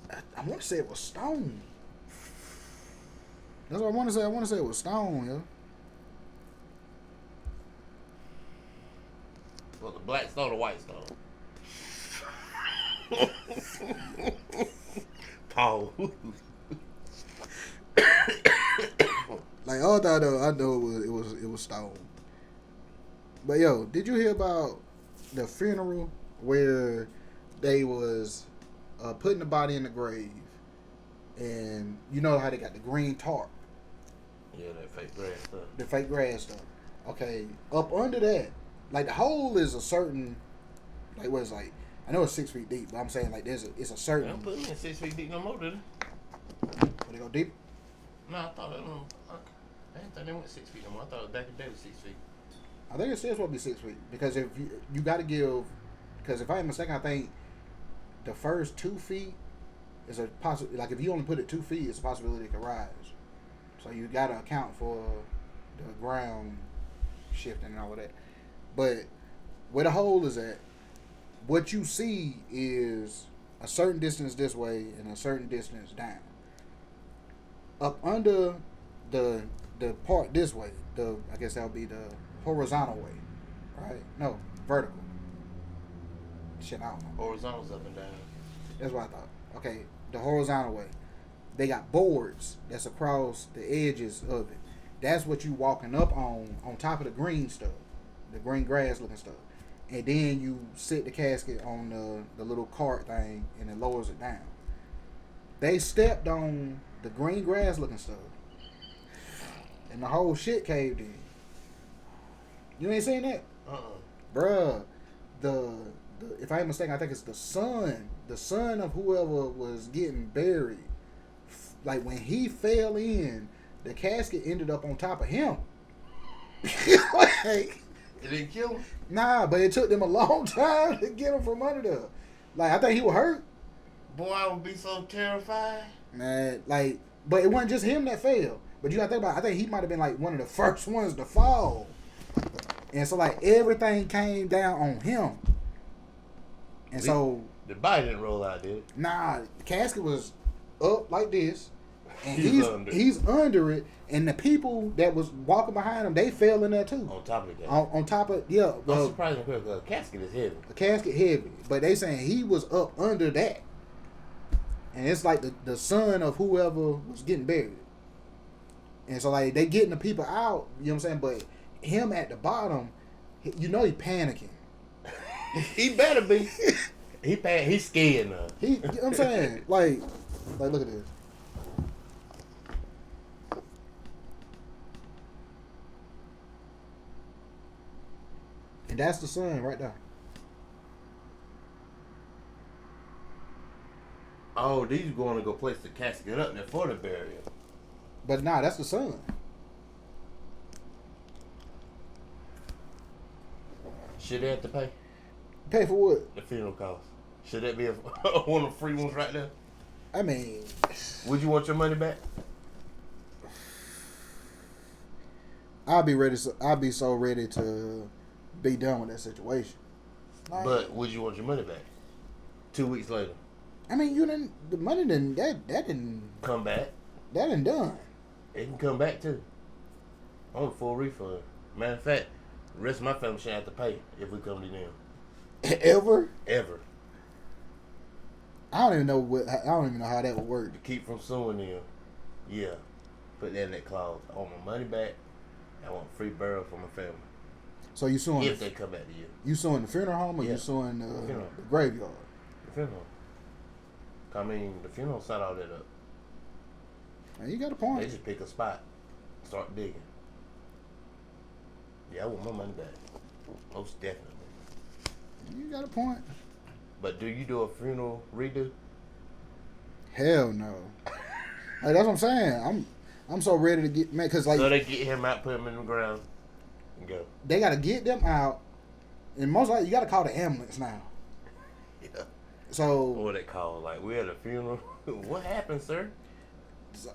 I want to say it was stone. That's what I want to say. I want to say it was stone, yo. Well, the black stone or white stone? Paul. Like all that though, I know it was stone. But yo, did you hear about the funeral where they was putting the body in the grave, and you know how they got the green tarp, Yeah, that fake grass stuff. the fake grass stuff. Okay, up under that, like the hole is a certain, like what is like. I know it's 6 feet deep, but I'm saying like it's a They certain. don't put them in 6 feet deep no more, did they? Would they go deep? No, I thought I didn't think they went 6 feet no more. I thought it was back in the day was 6 feet. I think it says supposed to be 6 feet because if you got to give, because if I ain't mistaken, I think the first 2 feet is a possibility. Like if you only put it 2 feet, it's a possibility it can rise. So you got to account for the ground shifting and all of that. But where the hole is at, what you see is a certain distance this way and a certain distance down. Up under the part this way, I guess that would be the horizontal way, right? No, vertical. Shit, I don't know. Horizontals up and down. That's what I thought. Okay, the horizontal way. They got boards that's across the edges of it. That's what you walking up on top of the green stuff, the green grass looking stuff. And then you sit the casket on the little cart thing and it lowers it down. They stepped on the green grass looking stuff. And the whole shit caved in. You ain't seen that? Bruh, the if I ain't mistaken, I think it's the son of whoever was getting buried. Like when he fell in, the casket ended up on top of him. Like, it didn't kill him? Nah, but it took them a long time to get him from under there. Like, I think he was hurt. Boy, I would be so terrified. Man, like, but it wasn't just him that fell. But you gotta think about it, I think he might have been like one of the first ones to fall. And so like everything came down on him. And so the body didn't roll out, did it? Nah, the casket was up like this. And he's under it. And the people that was walking behind him, they fell in there too. On top of the casket. On top of, yeah. I'm surprised because the casket is heavy. The casket heavy. But they saying he was up under that. And it's like the son of whoever was getting buried. And so like they getting the people out, you know what I'm saying? But him at the bottom, you know he panicking. He better be. He's scared now. You know what I'm saying? Like look at this. And that's the son right there. Oh, these going to go place the casket up there for the burial. But nah, that's the son. Should they have to pay? Pay for what? The funeral cost. Should that be one of the free ones right there? I mean, would you want your money back? I'll be so ready to be done with that situation. Like, but would you want your money back? 2 weeks later. I mean, the money didn't that didn't come back. That ain't done. It can come back too. I want a full refund. Matter of fact, the rest of my family shouldn't have to pay if we come to them. Ever? Ever. I don't even know how that would work. To keep from suing them. Yeah. Put that in that clause. I want my money back. I want free burial for my family. So you suing if they come back to you. You suing the funeral home or you suing the graveyard? The funeral. I mean, the funeral set all that up. And you got a point. They just pick a spot, start digging. Yeah, I want my money back. Most definitely. You got a point. But do you do a funeral redo? Hell no. Like, that's what I'm saying. I'm so ready to get, man, cause like. So they get him out, put him in the ground, and go. They got to get them out, and most likely you got to call the ambulance now. Yeah. So. What they call like we had a funeral. What happened, sir?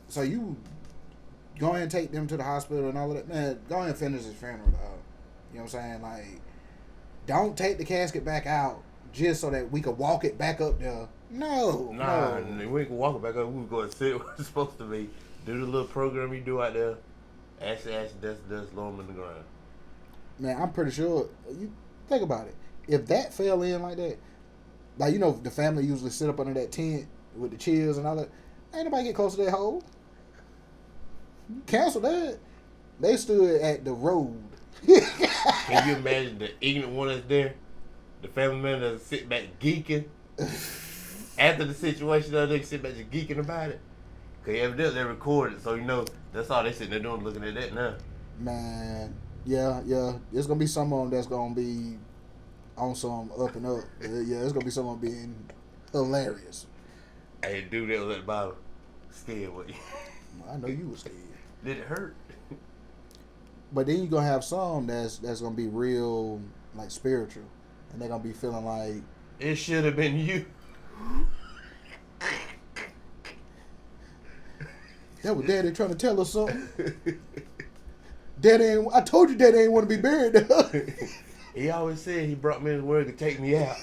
So you go ahead and take them to the hospital and all of that. Man, go ahead and finish his funeral, dog. You know what I'm saying? Like, don't take the casket back out just so that we could walk it back up there. No. We can walk it back up. We can go and sit where it's supposed to be. Do the little program you do out there. Ash, dust, lower them in the ground. Man, I'm pretty sure. You think about it. If that fell in like that, like, you know, the family usually sit up under that tent with the chairs and all that. Ain't nobody get close to that hole. Cancel that. They stood at the road. Can you imagine the ignorant one that's there? The family member that sit back geeking. After the situation, they sit back just geeking about it. Because evidently they recorded, so you know, that's all they sitting there doing, looking at that now. Man, yeah. There's going to be some of them that's going to be on some up and up. Yeah, there's going to be some of them being hilarious. Hey, dude that was at the bottom, scared with you. I know you were scared. Did it hurt? But then you're going to have some that's going to be real, like, spiritual. And they're going to be feeling like... It should have been you. That was Daddy trying to tell us something. I told you Daddy ain't want to be buried. He always said he brought me his word to take me out.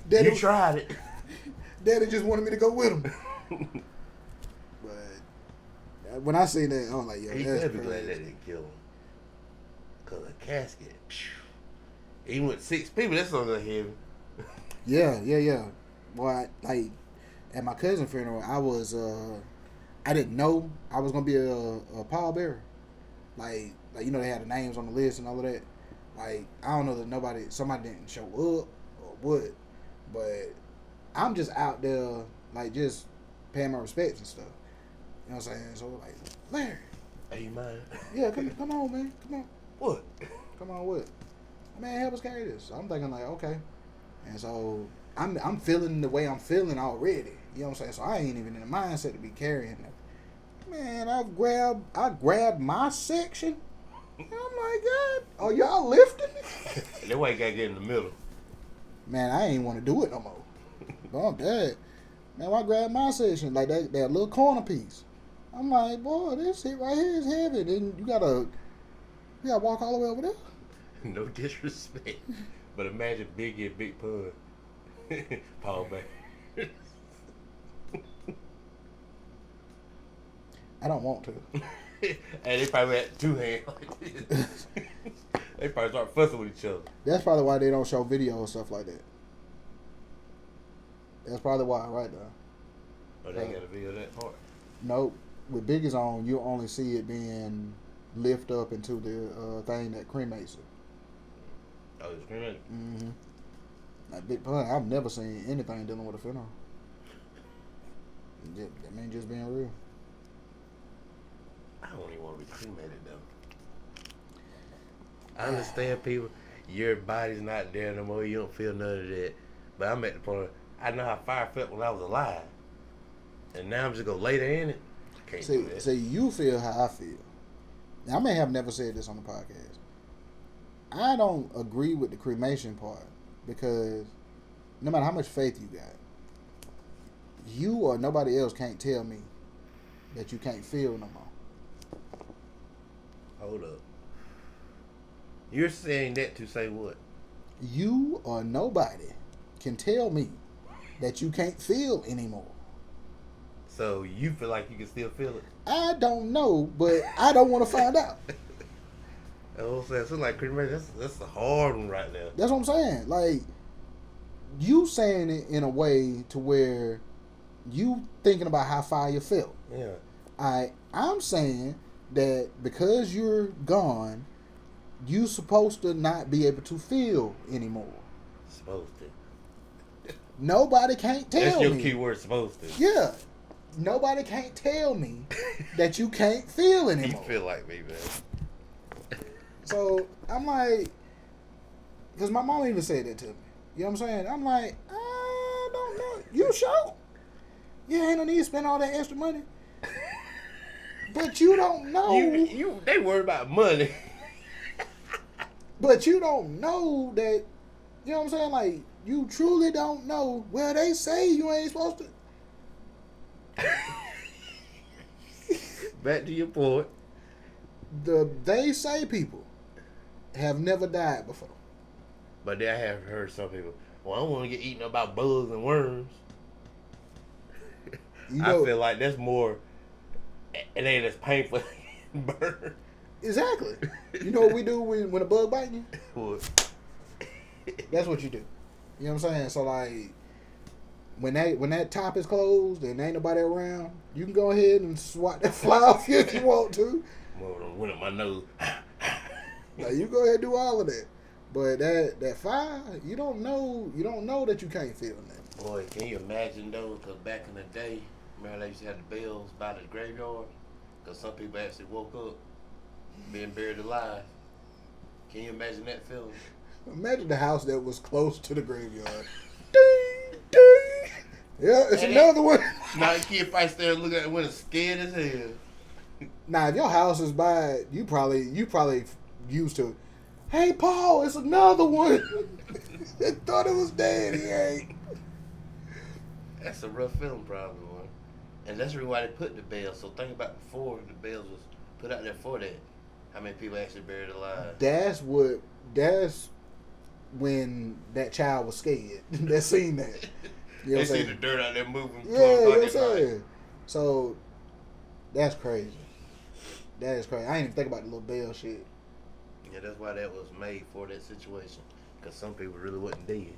Daddy, you tried it. Daddy just wanted me to go with him. But when I seen that, I was like, yeah, he that's better be crazy. glad that didn't kill him. Cause a casket, even with 6 people, that's not heavy. Yeah. Boy, like at my cousin's funeral, I didn't know I was gonna be a pallbearer. Like you know they had the names on the list and all of that. Like I don't know that somebody didn't show up or what, but I'm just out there like just paying my respects and stuff. You know what I'm saying? So like, Larry. Hey, you mind? Yeah, come on, man. Come on. What? Come on, what? Man, help us carry this. So I'm thinking like, okay. And so I'm feeling the way I'm feeling already. You know what I'm saying? So I ain't even in the mindset to be carrying that. Man, I grabbed my section. And I'm like, God, are y'all lifting me? That way you gotta get in the middle. Man, I ain't want to do it no more. Bump that. Man, I grabbed my section, like that little corner piece. I'm like, boy, this shit right here is heavy. Then you gotta walk all the way over there. No disrespect, but imagine Biggie and Big Pun. Paul Bear. I don't want to. And they probably had 2 hands like this. They probably start fussing with each other. That's probably why they don't show video and stuff like that. That's probably why, right there. Oh, they got a video of that part. Nope. With Biggie's on, you only see it being lifted up into the thing that cremates it. Oh, it's cremated? Mm-hmm. Like Big Pun, I've never seen anything dealing with a funeral. That mean just being real. I don't even want to be cremated though. I understand people, your body's not there no more, you don't feel none of that. But I'm at the point, I know how fire felt when I was alive. And now I'm just going to lay there in it. Can't do that. See, you feel how I feel. Now, I may have never said this on the podcast. I don't agree with the cremation part because no matter how much faith you got, you or nobody else can't tell me that you can't feel no more. Hold up. You're saying that to say what? You or nobody can tell me that you can't feel anymore. So you feel like you can still feel it? I don't know, but I don't want to find out. That's what I'm saying. So like cremation, that's a hard one right now. That's what I'm saying. Like, you saying it in a way to where you thinking about how fire you felt. Yeah. I'm saying that because you're gone, you supposed to not be able to feel anymore. Supposed to. Nobody can't tell me. That's your key word, supposed to. Yeah. Nobody can't tell me that you can't feel anymore. You feel like me, man. So I'm like, because my mom even said that to me. You know what I'm saying? I'm like, I don't know. You sure? Yeah, ain't no need to spend all that extra money. But you don't know. They worry about money. But you don't know that, you know what I'm saying? Like, you truly don't know. Well, they say you ain't supposed to. Back to your point. They say people have never died before. But then I have heard some people, well, I don't want to get eaten up by bugs and worms. I feel like that's more, it ain't as painful as burn. Exactly. You know what we do when a bug bites you? What? That's what you do. You know what I'm saying? So like, when that top is closed and ain't nobody around, you can go ahead and swat that fly off you if you want to. More than went up my nose. Now you go ahead and do all of that. But that fire, you don't know that you can't feel that. Boy, can you imagine though? Because back in the day, remember they used to have the bells by the graveyard? Because some people actually woke up being buried alive. Can you imagine that feeling? Imagine the house that was close to the graveyard. Ding, ding. Yeah, it's another one. Now the kid probably still looking at it when it's scared as hell. Now, if your house is by it, you probably used to, hey, Paul, it's another one. They thought it was dead. He ain't. That's a rough feeling, probably, one. And that's really why they put the bells. So think about before the bells was put out there for that. How many people actually buried alive? That's when that child was scared. They seen that. You know they see the dirt out there moving. Yeah, you know what I'm saying? So, that's crazy. That is crazy. I ain't even think about the little bell shit. Yeah, that's why that was made for that situation. Because some people really wasn't dead.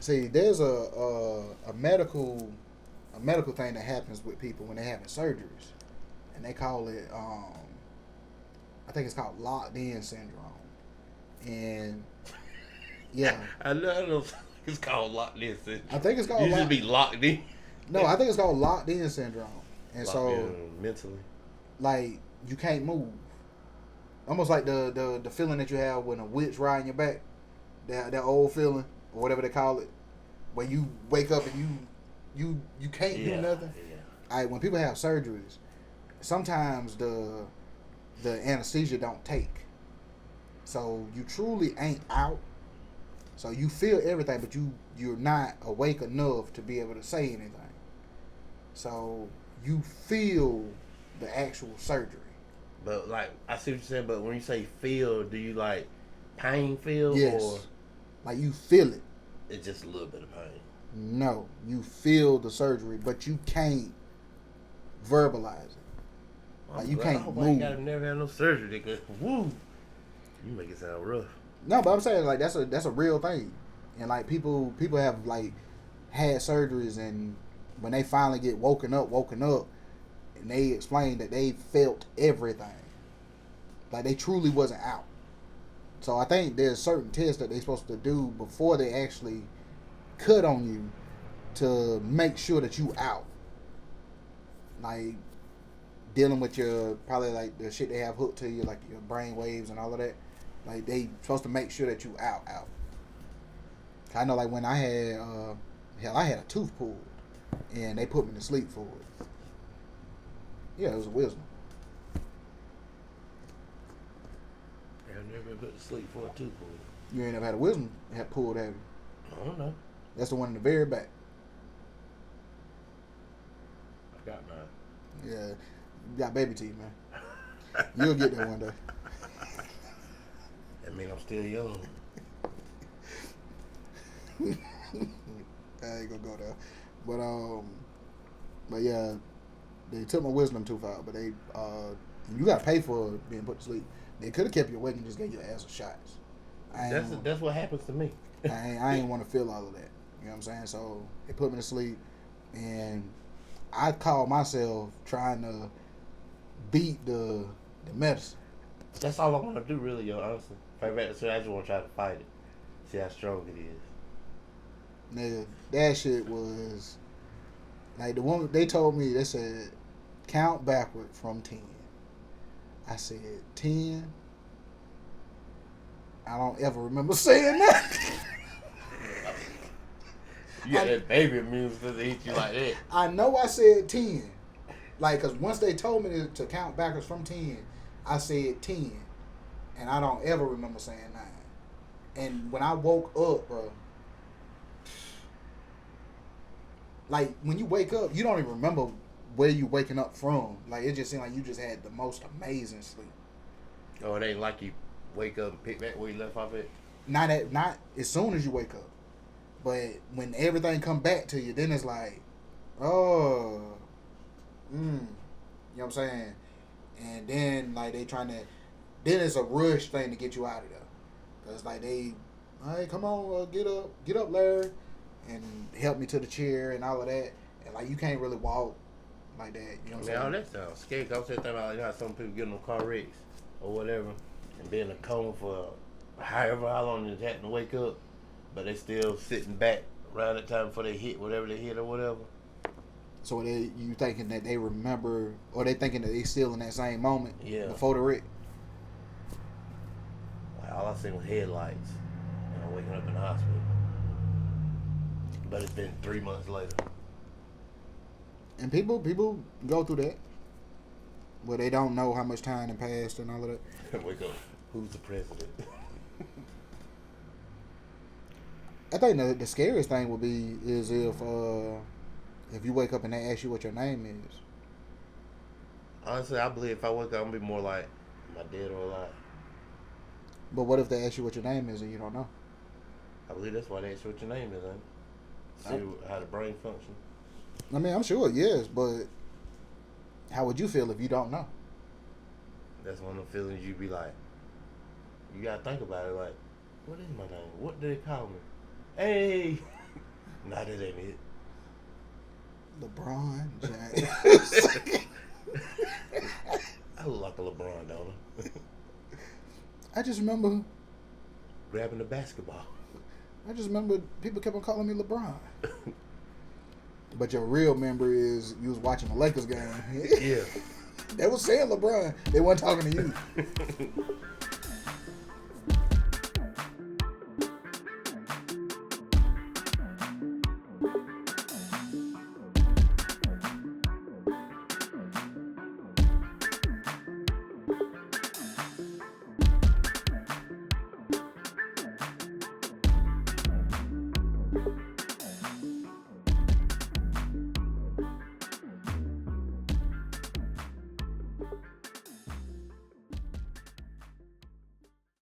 See, there's a medical thing that happens with people when they're having surgeries, and they call it I think it's called locked in syndrome, and yeah, I know it's called locked in syndrome. I think it's called You should be locked in. no, I think it's called locked in syndrome, and Locked so in mentally. like you can't move, almost like the feeling that you have when a witch riding your back, that old feeling or whatever they call it, where you wake up and you can't do nothing. Yeah. When people have surgeries, sometimes the anesthesia don't take, so you truly ain't out. So you feel everything, but you're not awake enough to be able to say anything. So you feel the actual surgery. But like I see what you're saying. But when you say feel, do you like pain feel Yes. or Like you feel it. it's just a little bit of pain? No, you feel the surgery, but you can't verbalize it. Like, you can't I hope I move. ain't gotta never have no surgery because woo, you make it sound rough. No, but I'm saying like that's a real thing, and like people have like had surgeries, and when they finally get woken up, and they explain that they felt everything, like they truly wasn't out. So I think there's certain tests that they're supposed to do before they actually cut on you to make sure that you out. Like dealing with your probably like the shit they have hooked to you, like your brain waves and all of that. Like they supposed to make sure that you out. I know like when I had I had a tooth pulled and they put me to sleep for it. Yeah, it was a wisdom. I've never been put to sleep for a tooth pull. You ain't never had a wisdom had pulled, have you? I don't know. That's the one in the very back. I got mine. Yeah, you got baby teeth, man. You'll get there one day. That mean I'm still young. I ain't gonna go there. But yeah, they took my wisdom tooth out, but they you gotta pay for being put to sleep. They could have kept you awake and just gave you ass of shots. That's what happens to me. I ain't want to feel all of that. You know what I'm saying? So they put me to sleep, and I called myself trying to beat the medicine. That's all I want to do, really, yo. Honestly, if I back to say, I just want to try to fight it, see how strong it is. Nigga, that shit was like the one they told me. They said count backward from 10. I said 10. I don't ever remember saying that. You got that baby immune system to hit you like that. I know I said 10. Like, because once they told me to count backwards from 10, I said 10. And I don't ever remember saying 9. And when I woke up, bro, like, when you wake up, you don't even remember where you waking up from. Like, it just seemed like you just had the most amazing sleep. Oh, it ain't like you wake up and pick back where you left off at? Not as soon as you wake up. But when everything come back to you, then it's like, oh, you know what I'm saying? And then like then it's a rush thing to get you out of there. Cause like hey, come on, get up, Larry, and help me to the chair and all of that. And like you can't really walk like that. You know what I'm saying? All that sounds scary. I was thinking about how some people get in car wrecks or whatever and be in a coma for how long they had to wake up. But they still sitting back around that time before they hit whatever they hit or whatever. So you thinking that they remember, or they thinking that they still in that same moment before the wreck? Like, all I seen was headlights, and I'm waking up in the hospital. But it's been 3 months later. And people go through that, where they don't know how much time had passed and all of that. Wake up. Who's the president? I think the scariest thing would be is if you wake up and they ask you what your name is. Honestly, I believe if I wake up, I'm gonna be more like, am I dead or alive? But what if they ask you what your name is and you don't know? I believe that's why they ask you what your name is, huh? See how the brain functions. I mean, I'm sure, yes, but how would you feel if you don't know? That's one of the feelings you be like, you gotta think about it. Like, what is my name? What do they call me? Hey, nah, that ain't it. LeBron James. I look like a LeBron, don't I? I just remember Grabbing the basketball. people kept on calling me LeBron. But your real memory is you was watching the Lakers game. Yeah. They was saying LeBron. They weren't talking to you.